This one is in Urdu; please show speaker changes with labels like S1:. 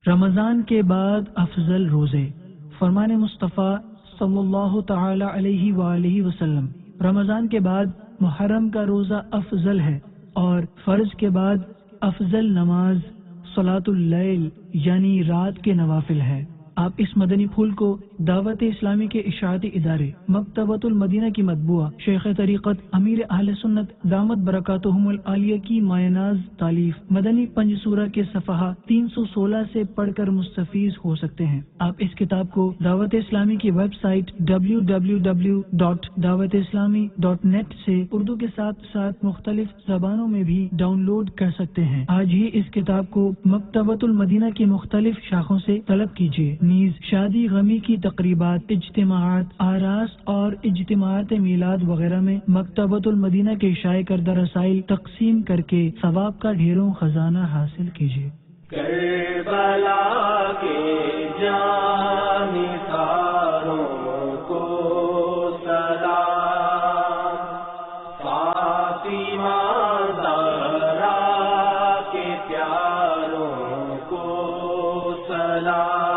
S1: رمضان کے بعد افضل روزے، فرمان مصطفیٰ صلی اللہ تعالی علیہ وآلہ وسلم، رمضان کے بعد محرم کا روزہ افضل ہے، اور فرض کے بعد افضل نماز صلاۃ اللیل یعنی رات کے نوافل ہے۔ آپ اس مدنی پھول کو دعوت اسلامی کے اشاعتی ادارے مکتبۃ المدینہ کی مطبوعہ شیخ طریقت امیر اہل سنت دامت برکاتہم العالیہ کی مایہ تالیف مدنی پنج سورہ کے صفحہ 316 سے پڑھ کر مستفیض ہو سکتے ہیں۔ آپ اس کتاب کو دعوت اسلامی کی ویب سائٹ www.dawatIslami.net سے اردو کے ساتھ ساتھ مختلف زبانوں میں بھی ڈاؤن لوڈ کر سکتے ہیں۔ آج ہی اس کتاب کو مکتبۃ المدینہ کی مختلف شاخوں سے طلب کیجیے۔ نیز شادی غمی کی تقریبات، اجتماعات، آراس اور اجتماعات میلاد وغیرہ میں مکتبۃ المدینہ کے شائع کردہ رسائل تقسیم کر کے ثواب کا ڈھیروں خزانہ حاصل کیجیے۔
S2: کربلا کے جانثاروں کو سلام، فاطمہ زہرا کے پیاروں کو سلام۔